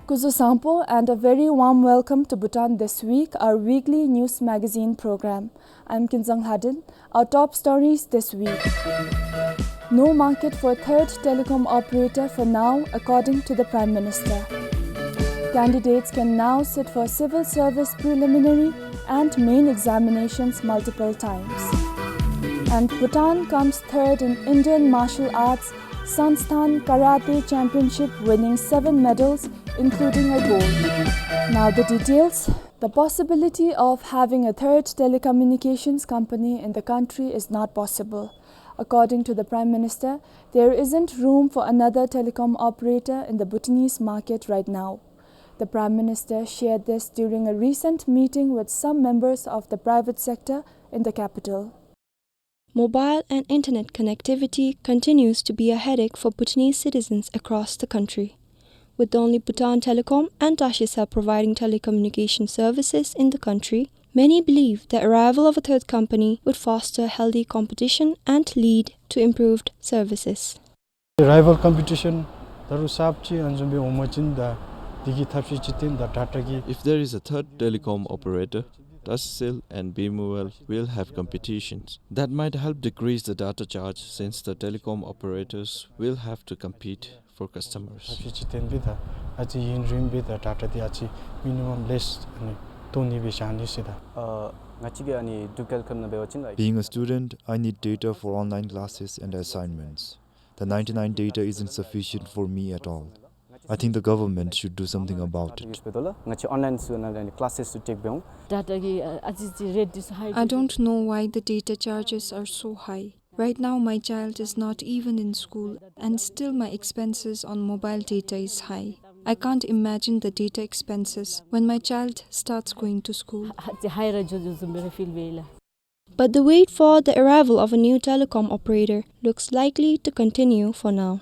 Kuzu Sampo and a very warm welcome to Bhutan This Week, our weekly news magazine program. I'm Kinzang Hadin. Our top stories this week. No market for third telecom operator for now, according to the Prime Minister. Candidates can now sit for civil service preliminary and main examinations multiple times. And Bhutan comes third in Indian martial arts Sansthan Karate Championship, winning 7 medals, including a gold. Now the details. The possibility of having a third telecommunications company in the country is not possible. According to the Prime Minister, there isn't room for another telecom operator in the Bhutanese market right now. The Prime Minister shared this during a recent meeting with some members of the private sector in the capital. Mobile and internet connectivity continues to be a headache for Bhutanese citizens across the country. With only Bhutan Telecom and Dashisa providing telecommunication services in the country, many believe the arrival of a third company would foster healthy competition and lead to improved services. Rival competition, If there is a third telecom operator, Tassil and BMUL will have competitions. That might help decrease the data charge since the telecom operators will have to compete for customers. Being a student, I need data for online classes and assignments. The 99 data isn't sufficient for me at all. I think the government should do something about it. I don't know why the data charges are so high. Right now my child is not even in school and still my expenses on mobile data is high. I can't imagine the data expenses when my child starts going to school. But the wait for the arrival of a new telecom operator looks likely to continue for now.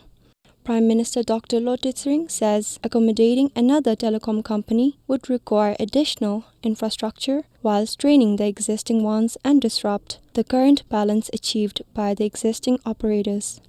Prime Minister Dr. Lotitsring says accommodating another telecom company would require additional infrastructure while straining the existing ones and disrupt the current balance achieved by the existing operators.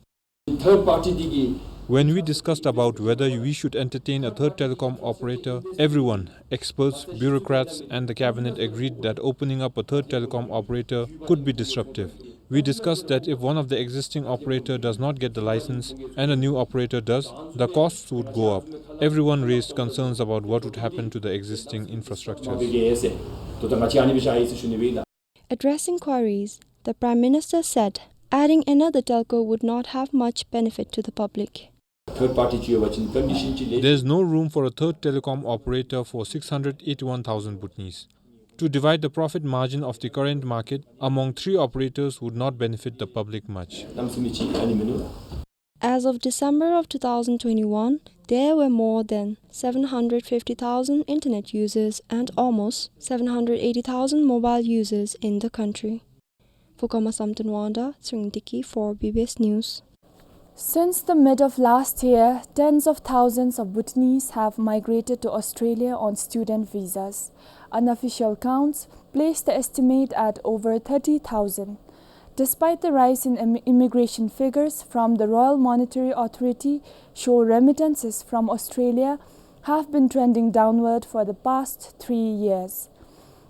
When we discussed about whether we should entertain a third telecom operator, everyone, experts, bureaucrats and the cabinet agreed that opening up a third telecom operator could be disruptive. We discussed that if one of the existing operator does not get the license and a new operator does, the costs would go up. Everyone raised concerns about what would happen to the existing infrastructures. Addressing queries, the Prime Minister said adding another telco would not have much benefit to the public. There is no room for a third telecom operator for 681,000 Bhutanese. To divide the profit margin of the current market among 3 operators would not benefit the public much. As of December of 2021, there were more than 750,000 internet users and almost 780,000 mobile users in the country. Fukama Samtanwanda, Sringdiki for BBS News. Since the mid of last year, tens of thousands of Bhutanese have migrated to Australia on student visas. Unofficial counts place the estimate at over 30,000. Despite the rise in immigration figures from the Royal Monetary Authority show remittances from Australia have been trending downward for the past 3 years.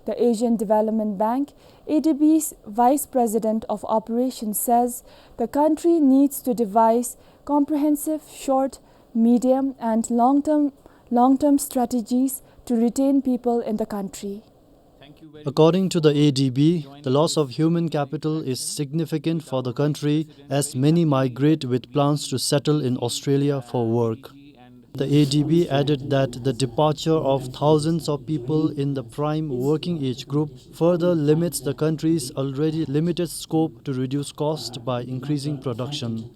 The Asian Development Bank, ADB's Vice President of Operations, says the country needs to devise comprehensive short, medium and long-term strategies to retain people in the country. According to the ADB, the loss of human capital is significant for the country as many migrate with plans to settle in Australia for work. The ADB added that the departure of thousands of people in the prime working age group further limits the country's already limited scope to reduce cost by increasing production.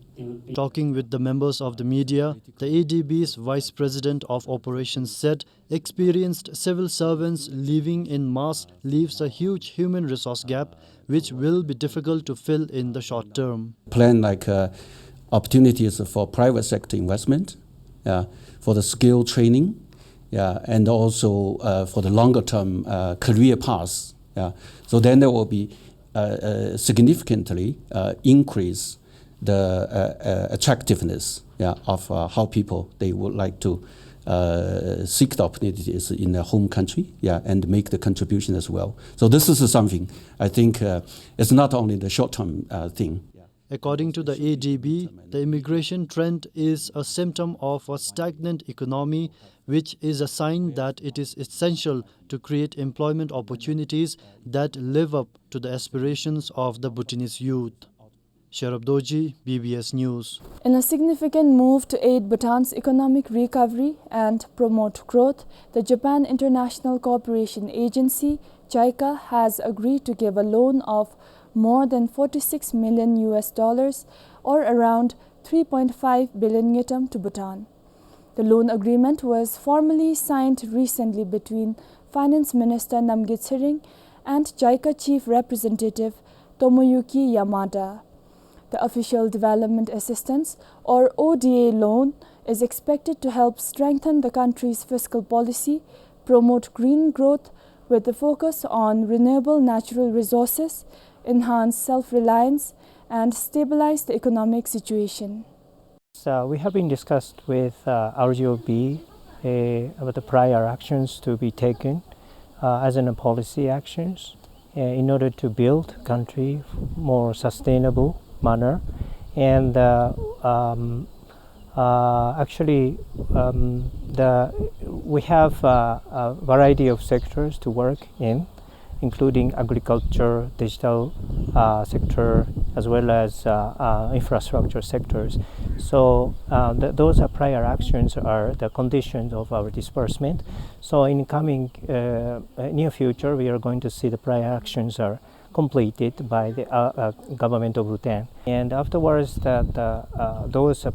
Talking with the members of the media, the ADB's Vice President of Operations said experienced civil servants leaving in mass leaves a huge human resource gap which will be difficult to fill in the short term. Plan opportunities for private sector investment, for the skill training, and also for the longer term career paths. So then there will be significantly increase the attractiveness of how people they would like to seek the opportunities in their home country, and make the contribution as well. So this is something I think it's not only the short-term thing. According to the ADB, the immigration trend is a symptom of a stagnant economy, which is a sign that it is essential to create employment opportunities that live up to the aspirations of the Bhutanese youth. Sharab Doji, BBS News. In a significant move to aid Bhutan's economic recovery and promote growth, the Japan International Cooperation Agency, JICA, has agreed to give a loan of more than $46 million or around 3.5 billion yutam to Bhutan. The loan agreement was formally signed recently between Finance Minister Namgit Tsering and JICA Chief Representative Tomoyuki Yamada. The Official Development Assistance, or ODA loan, is expected to help strengthen the country's fiscal policy, promote green growth with a focus on renewable natural resources, enhance self-reliance, and stabilize the economic situation. We have been discussed with RGOB about the prior actions to be taken as in a policy actions in order to build country more sustainable manner, and we have a variety of sectors to work in, including agriculture, digital sector, as well as infrastructure sectors. So those are prior actions are the conditions of our disbursement. So in coming near future, we are going to see the prior actions are completed by the government of Bhutan. And afterwards, those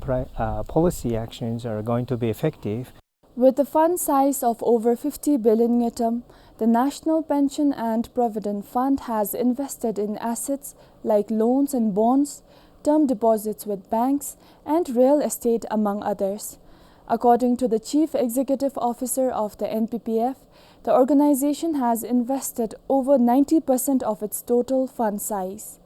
policy actions are going to be effective. With a fund size of over 50 billion yutam, the National Pension and Provident Fund has invested in assets like loans and bonds, term deposits with banks, and real estate, among others. According to the Chief Executive Officer of the NPPF, the organization has invested over 90% of its total fund size.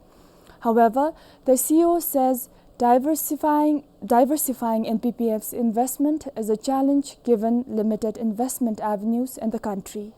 However, the CEO says diversifying NPPF's investment is a challenge given limited investment avenues in the country.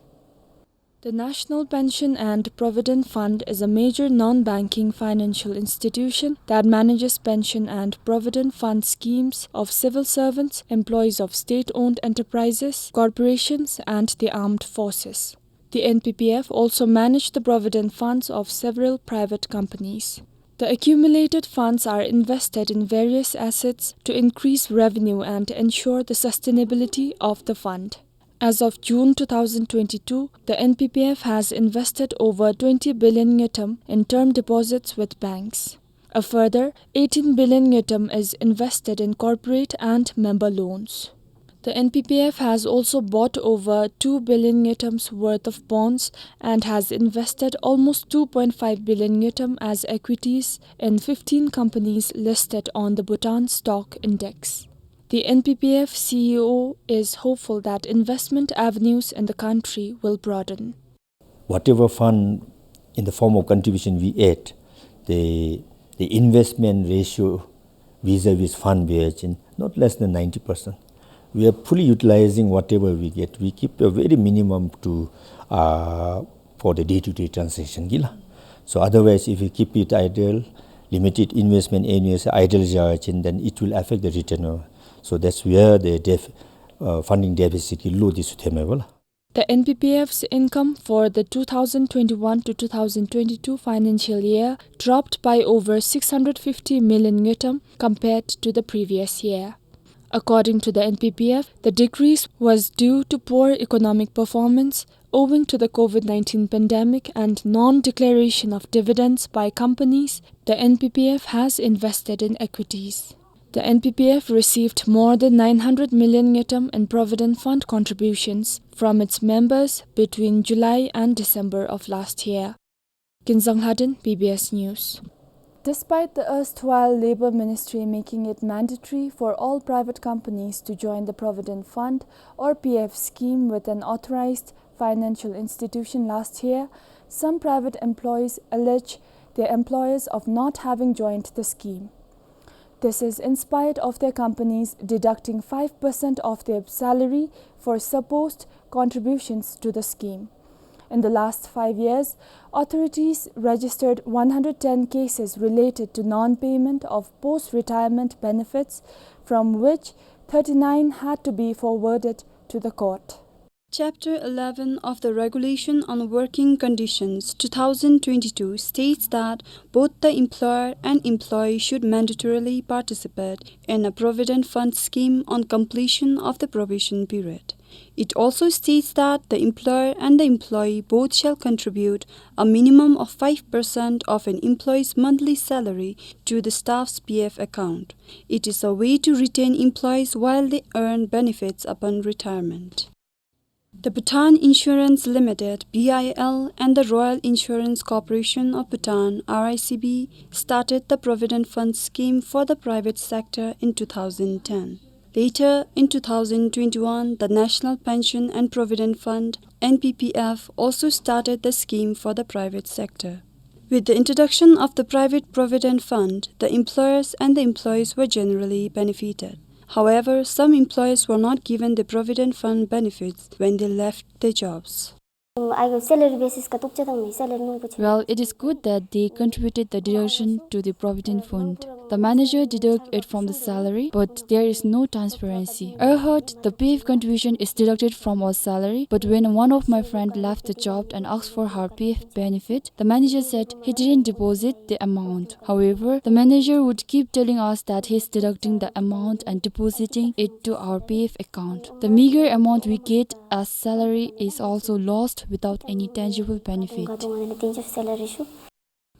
The National Pension and Provident Fund is a major non-banking financial institution that manages pension and provident fund schemes of civil servants, employees of state-owned enterprises, corporations, and the armed forces. The NPPF also managed the provident funds of several private companies. The accumulated funds are invested in various assets to increase revenue and ensure the sustainability of the fund. As of June 2022, the NPPF has invested over 20 billion yutam in term deposits with banks. A further 18 billion yutam is invested in corporate and member loans. The NPPF has also bought over 2 billion yutams worth of bonds and has invested almost 2.5 billion yutam as equities in 15 companies listed on the Bhutan Stock Index. The NPPF CEO is hopeful that investment avenues in the country will broaden. Whatever fund in the form of contribution we add, the investment ratio vis-a-vis fund margin, not less than 90%. We are fully utilizing whatever we get. We keep a very minimum to for the day-to-day transaction. So otherwise, if we keep it idle, limited investment areas idle, then it will affect the return. So that's where the funding deficit is low. The NPPF's income for the 2021 to 2022 financial year dropped by over 650 million yutam compared to the previous year. According to the NPPF, the decrease was due to poor economic performance owing to the COVID-19 pandemic and non-declaration of dividends by companies. The NPPF has invested in equities. The NPPF received more than 900 million yutam in Provident Fund contributions from its members between July and December of last year. Kinzang Hadin, PBS News. Despite the erstwhile Labour Ministry making it mandatory for all private companies to join the Provident Fund or PF scheme with an authorized financial institution last year, some private employees allege their employers of not having joined the scheme. This is in spite of their companies deducting 5% of their salary for supposed contributions to the scheme. In the last 5 years, authorities registered 110 cases related to non-payment of post-retirement benefits, from which 39 had to be forwarded to the court. Chapter 11 of the Regulation on Working Conditions 2022 states that both the employer and employee should mandatorily participate in a provident fund scheme on completion of the probation period. It also states that the employer and the employee both shall contribute a minimum of 5% of an employee's monthly salary to the staff's PF account. It is a way to retain employees while they earn benefits upon retirement. The Bhutan Insurance Limited (BIL) and the Royal Insurance Corporation of Bhutan (RICB) started the Provident Fund scheme for the private sector in 2010. Later, in 2021, the National Pension and Provident Fund (NPPF) also started the scheme for the private sector. With the introduction of the Private Provident Fund, the employers and the employees were generally benefited. However, some employees were not given the Provident Fund benefits when they left their jobs. Well, it is good that they contributed the deduction to the Provident Fund. The manager deducts it from the salary, but there is no transparency. I heard the PF contribution is deducted from our salary, but when one of my friends left the job and asked for her PF benefit, the manager said he didn't deposit the amount. However, the manager would keep telling us that he's deducting the amount and depositing it to our PF account. The meager amount we get as salary is also lost without any tangible benefit.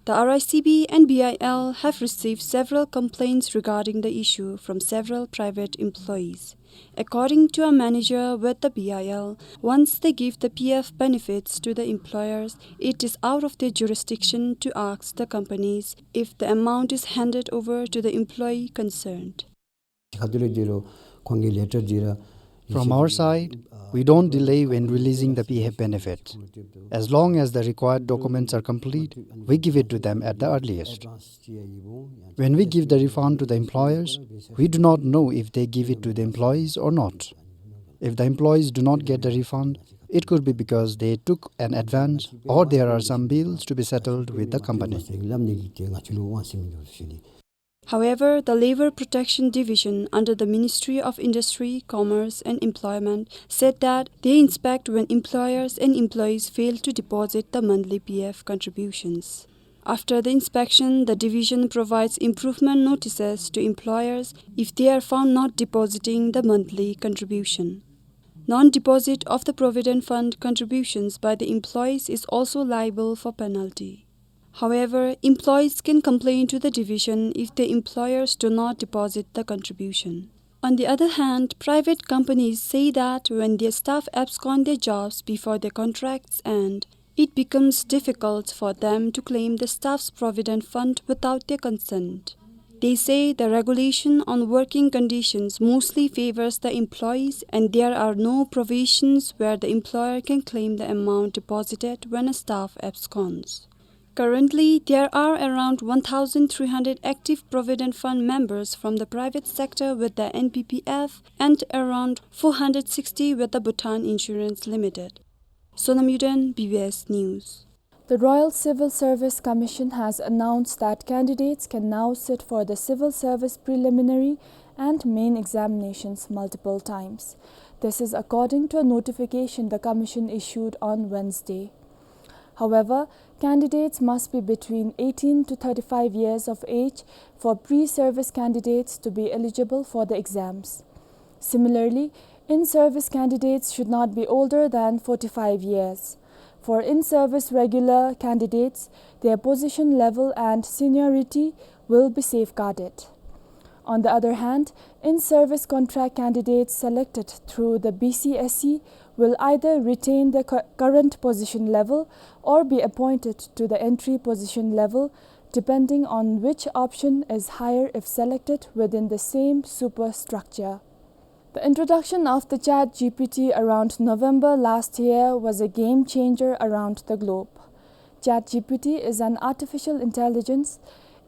The RICB and BIL have received several complaints regarding the issue from several private employees. According to a manager with the BIL, once they give the PF benefits to the employers, it is out of their jurisdiction to ask the companies if the amount is handed over to the employee concerned. From our side, we don't delay when releasing the PF benefits. As long as the required documents are complete, we give it to them at the earliest. When we give the refund to the employers, we do not know if they give it to the employees or not. If the employees do not get the refund, it could be because they took an advance or there are some bills to be settled with the company. However, the Labour Protection Division under the Ministry of Industry, Commerce and Employment said that they inspect when employers and employees fail to deposit the monthly PF contributions. After the inspection, the division provides improvement notices to employers if they are found not depositing the monthly contribution. Non-deposit of the Provident Fund contributions by the employees is also liable for penalty. However, employees can complain to the division if their employers do not deposit the contribution. On the other hand, private companies say that when their staff abscond their jobs before their contracts end, it becomes difficult for them to claim the staff's provident fund without their consent. They say the regulation on working conditions mostly favors the employees and there are no provisions where the employer can claim the amount deposited when a staff absconds. Currently, there are around 1,300 active Provident Fund members from the private sector with the NPPF and around 460 with the Bhutan Insurance Limited. Sonamudan, BBS News. The Royal Civil Service Commission has announced that candidates can now sit for the civil service preliminary and main examinations multiple times. This is according to a notification the Commission issued on Wednesday. However, candidates must be between 18 to 35 years of age for pre-service candidates to be eligible for the exams. Similarly, in-service candidates should not be older than 45 years. For in-service regular candidates, their position level and seniority will be safeguarded. On the other hand, in-service contract candidates selected through the BCSE will either retain their current position level or be appointed to the entry position level, depending on which option is higher if selected within the same superstructure. The introduction of the ChatGPT around November last year was a game changer around the globe. ChatGPT is an artificial intelligence.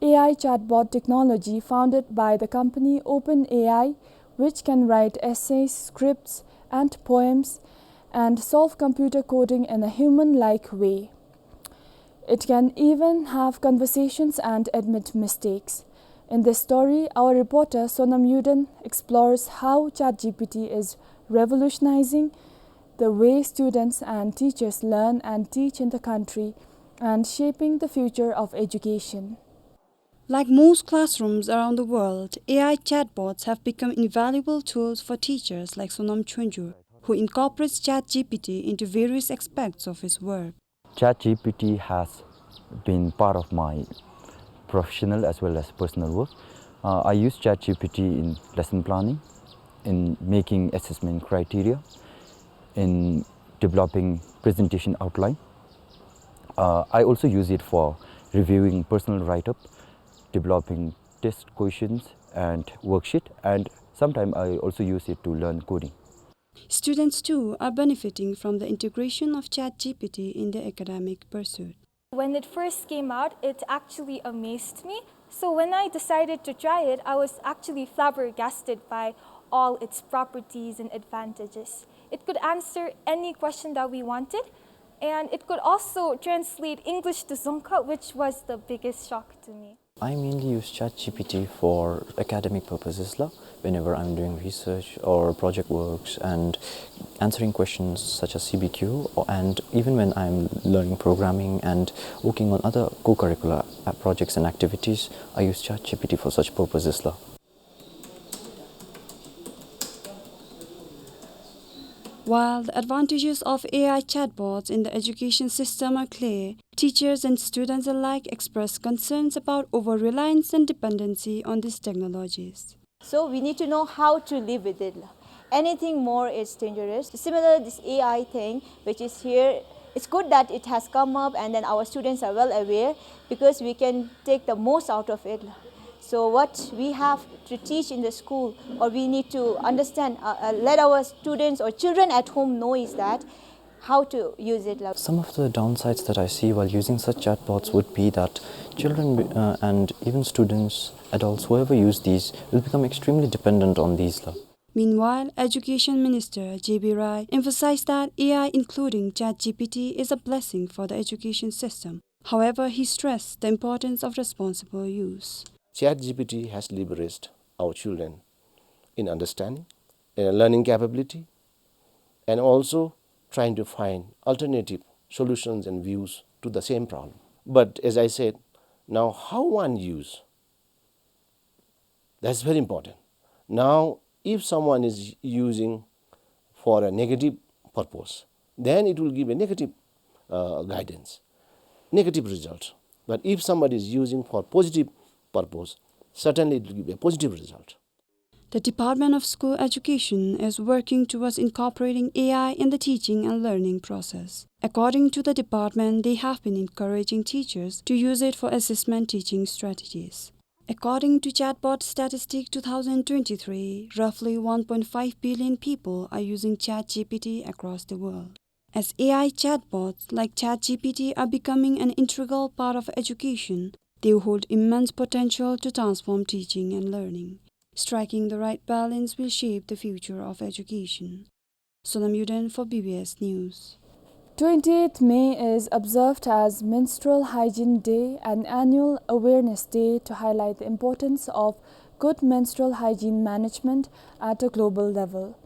AI chatbot technology founded by the company OpenAI, which can write essays, scripts, and poems and solve computer coding in a human-like way. It can even have conversations and admit mistakes. In this story, our reporter Sonam Yuden explores how ChatGPT is revolutionizing the way students and teachers learn and teach in the country and shaping the future of education. Like most classrooms around the world, AI chatbots have become invaluable tools for teachers like Sonam Chunjur, who incorporates ChatGPT into various aspects of his work. ChatGPT has been part of my professional as well as personal work. I use ChatGPT in lesson planning, in making assessment criteria, in developing presentation outline. I also use it for reviewing personal write-up, developing test questions and worksheet, and sometimes I also use it to learn coding. Students too are benefiting from the integration of ChatGPT in their academic pursuit. When it first came out, it actually amazed me. So when I decided to try it, I was actually flabbergasted by all its properties and advantages. It could answer any question that we wanted, and it could also translate English to Dzongkha, which was the biggest shock to me. I mainly use ChatGPT for academic purposes whenever I'm doing research or project works and answering questions such as CBQ, and even when I'm learning programming and working on other co-curricular projects and activities, I use ChatGPT for such purposes. While the advantages of AI chatbots in the education system are clear, teachers and students alike express concerns about over-reliance and dependency on these technologies. So we need to know how to live with it. Anything more is dangerous. Similar this AI thing, which is here, it's good that it has come up and then our students are well aware because we can take the most out of it. So what we have to teach in the school, or we need to understand, let our students or children at home know is that how to use it. Some of the downsides that I see while using such chatbots would be that children and even students, adults, whoever use these, will become extremely dependent on these. Meanwhile, Education Minister J.B. Rai emphasized that AI, including ChatGPT, is a blessing for the education system. However, he stressed the importance of responsible use. ChatGPT has liberated our children in understanding, in learning capability, and also trying to find alternative solutions and views to the same problem. But as I said, now how one use, that's very important. Now, if someone is using for a negative purpose, then it will give a negative guidance, negative result. But if somebody is using for positive purpose, certainly it will give a positive result. The Department of School Education is working towards incorporating AI in the teaching and learning process. According to the department, they have been encouraging teachers to use it for assessment teaching strategies. According to Chatbot Statistic 2023, roughly 1.5 billion people are using ChatGPT across the world. As AI chatbots like ChatGPT are becoming an integral part of education, they hold immense potential to transform teaching and learning. Striking the right balance will shape the future of education. Sonam Yuden for BBS News. 28th May is observed as Menstrual Hygiene Day, an annual awareness day to highlight the importance of good menstrual hygiene management at a global level.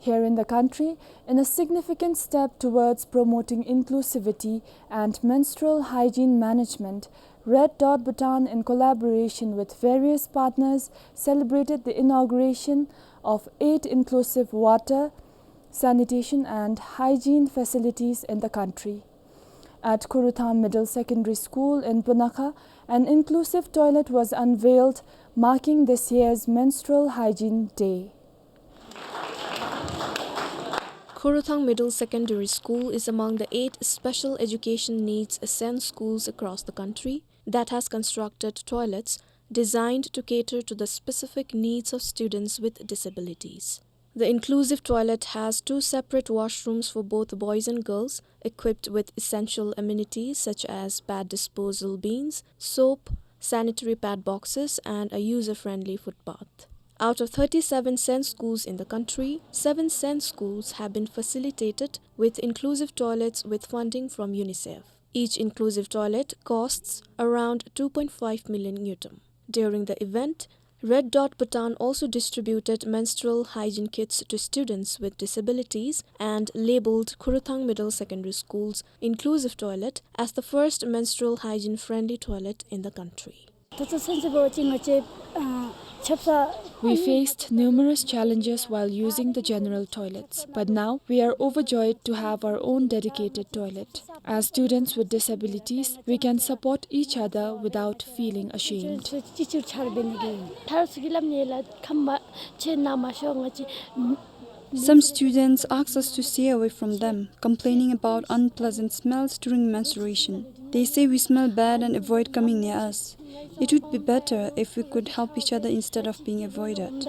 Here in the country, in a significant step towards promoting inclusivity and menstrual hygiene management, Red Dot Bhutan, in collaboration with various partners, celebrated the inauguration of 8 inclusive water, sanitation and hygiene facilities in the country. At Kurutham Middle Secondary School in Punakha, an inclusive toilet was unveiled, marking this year's Menstrual Hygiene Day. Kuruthang Middle Secondary School is among the 8 special education needs ASEAN schools across the country that has constructed toilets designed to cater to the specific needs of students with disabilities. The inclusive toilet has 2 separate washrooms for both boys and girls, equipped with essential amenities such as pad disposal bins, soap, sanitary pad boxes, and a user-friendly footpath. Out of 37 SEN schools in the country, 7 SEN schools have been facilitated with inclusive toilets with funding from UNICEF. Each inclusive toilet costs around 2.5 million Newton. During the event, Red Dot Bhutan also distributed menstrual hygiene kits to students with disabilities and labeled Kuruthang Middle Secondary School's inclusive toilet as the first menstrual hygiene-friendly toilet in the country. We faced numerous challenges while using the general toilets, but now we are overjoyed to have our own dedicated toilet. As students with disabilities, we can support each other without feeling ashamed. Some students ask us to stay away from them, complaining about unpleasant smells during menstruation. They say we smell bad and avoid coming near us. It would be better if we could help each other instead of being avoided.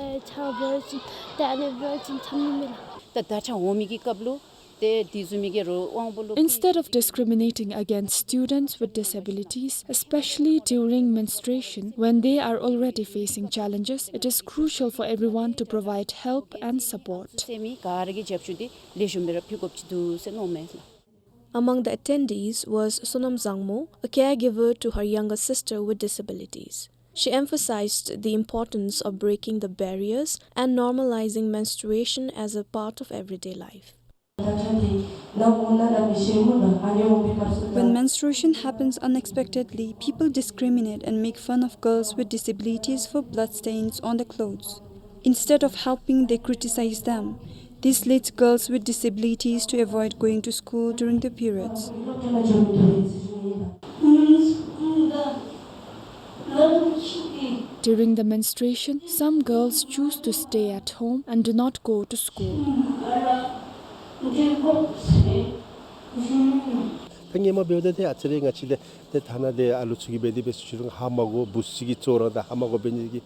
Instead of discriminating against students with disabilities, especially during menstruation when they are already facing challenges, it is crucial for everyone to provide help and support. Among the attendees was Sonam Zangmo, a caregiver to her younger sister with disabilities. She emphasized the importance of breaking the barriers and normalizing menstruation as a part of everyday life. When menstruation happens unexpectedly, people discriminate and make fun of girls with disabilities for bloodstains on their clothes. Instead of helping, they criticize them. This leads girls with disabilities to avoid going to school during their periods. During the menstruation, some girls choose to stay at home and do not go to school.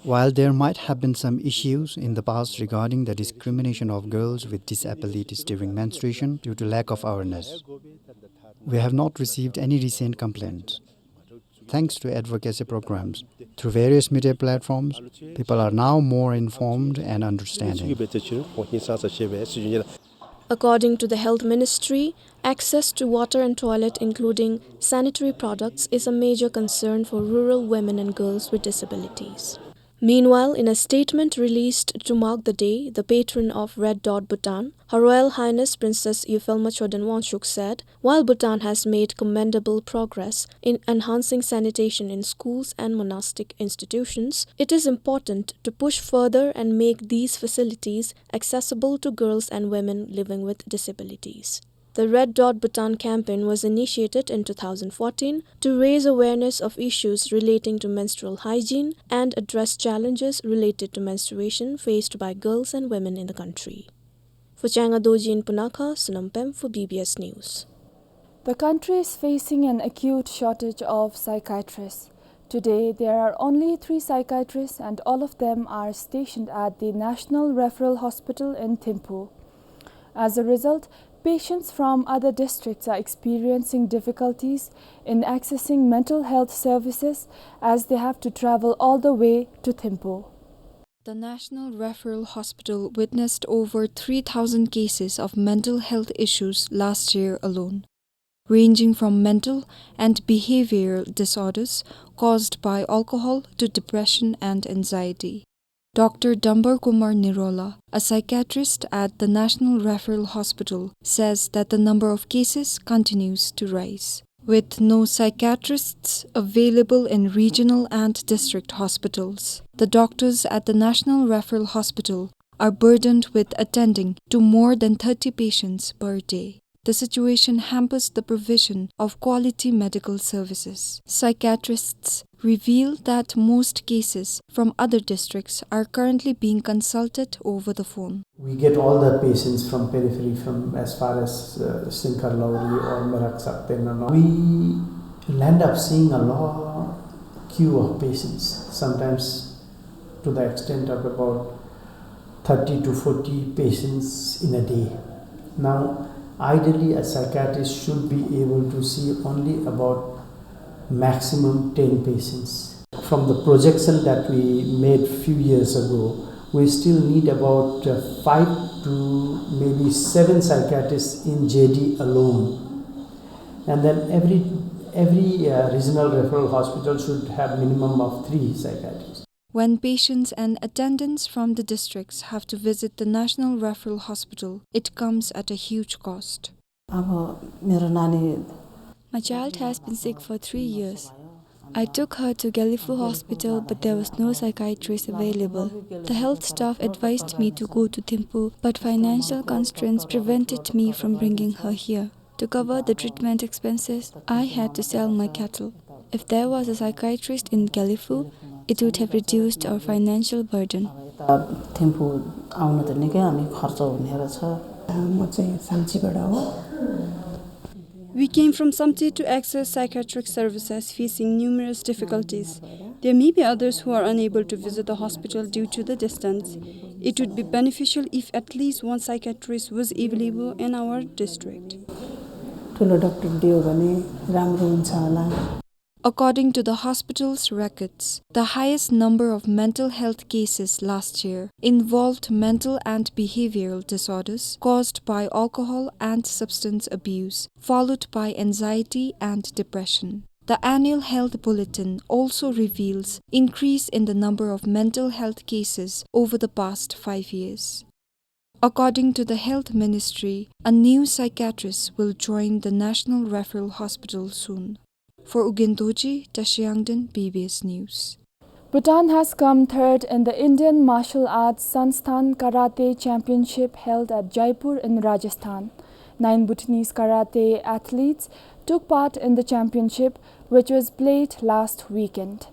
While there might have been some issues in the past regarding the discrimination of girls with disabilities during menstruation due to lack of awareness, we have not received any recent complaints. Thanks to advocacy programs, through various media platforms, people are now more informed and understanding. According to the Health Ministry, access to water and toilet, including sanitary products, is a major concern for rural women and girls with disabilities. Meanwhile, in a statement released to mark the day, the patron of Red Dot Bhutan, Her Royal Highness Princess Yuphelma Chodon Wangchuk said, while Bhutan has made commendable progress in enhancing sanitation in schools and monastic institutions, it is important to push further and make these facilities accessible to girls and women living with disabilities. The Red Dot Bhutan campaign was initiated in 2014 to raise awareness of issues relating to menstrual hygiene and address challenges related to menstruation faced by girls and women in the country. For Changa Doji in Punakha, Sunampem for BBS News. The country is facing an acute shortage of psychiatrists. Today, there are only 3 psychiatrists and all of them are stationed at the National Referral Hospital in Thimphu. As a result, patients from other districts are experiencing difficulties in accessing mental health services as they have to travel all the way to Thimphu. The National Referral Hospital witnessed over 3,000 cases of mental health issues last year alone, ranging from mental and behavioral disorders caused by alcohol to depression and anxiety. Dr. Dambar Kumar Nirola, a psychiatrist at the National Referral Hospital, says that the number of cases continues to rise. With no psychiatrists available in regional and district hospitals, the doctors at the National Referral Hospital are burdened with attending to more than 30 patients per day. The situation hampers the provision of quality medical services. Psychiatrists reveal that most cases from other districts are currently being consulted over the phone. We get all the patients from periphery, from as far as Sinkar Lowry or Merak Sakten. We end up seeing a long queue of patients, sometimes to the extent of about 30 to 40 patients in a day. Now, ideally, a psychiatrist should be able to see only about maximum 10 patients. from the projection that we made a few years ago, we still need about 5 to maybe 7 psychiatrists in JD alone. And then every regional referral hospital should have minimum of 3 psychiatrists. When patients and attendants from the districts have to visit the National Referral Hospital, it comes at a huge cost. My child has been sick for 3 years. I took her to Galifu Hospital, but there was no psychiatrist available. The health staff advised me to go to Thimphu, but financial constraints prevented me from bringing her here. To cover the treatment expenses, I had to sell my cattle. If there was a psychiatrist in Galifu, it would have reduced our financial burden. We came from Samti to access psychiatric services facing numerous difficulties. There may be others who are unable to visit the hospital due to the distance. It would be beneficial if at least one psychiatrist was available in our district. According to the hospital's records, the highest number of mental health cases last year involved mental and behavioral disorders caused by alcohol and substance abuse, followed by anxiety and depression. The annual health bulletin also reveals increase in the number of mental health cases over the past 5 years. According to the Health Ministry, a new psychiatrist will join the National Referral Hospital soon. For Ugindoji, Tashiangdan, PBS News. Bhutan has come third in the Indian Martial Arts Sansthan Karate Championship held at Jaipur in Rajasthan. 9 Bhutanese karate athletes took part in the championship, which was played last weekend.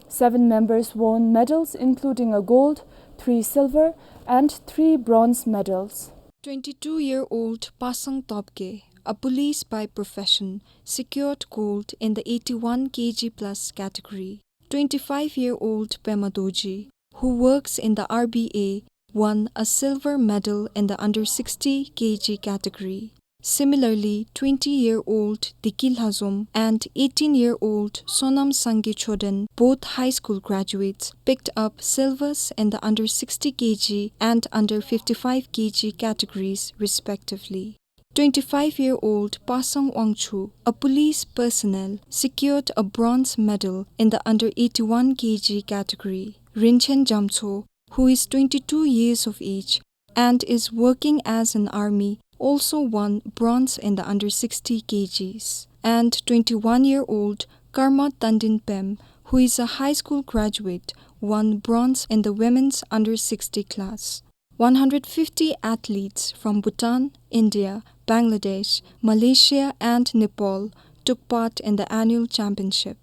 7 members won medals, including a gold, 3 silver, and 3 bronze medals. 22-year-old Pasang Topge, a police by profession, secured gold in the 81 kg plus category. 25-year-old Pema Doji, who works in the RBA, won a silver medal in the under 60 kg category. Similarly, 20-year-old Dikil Hazom and 18-year-old Sonam Sangi Choden, both high school graduates, picked up silvers in the under 60 kg and under 55 kg categories respectively. 25-year-old Pasang Wangchu, a police personnel, secured a bronze medal in the under 81 kg category. Rinchen Jamcho, who is 22 years of age and is working as an army, also won bronze in the under 60 kgs. And 21-year-old Karma Tandin Pem, who is a high school graduate, won bronze in the women's under 60 class. 150 athletes from Bhutan, India, Bangladesh, Malaysia and Nepal took part in the annual championship.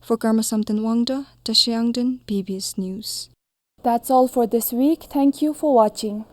For Karmasamtan Wangda, Tashiangdan, PBS News. That's all for this week. Thank you for watching.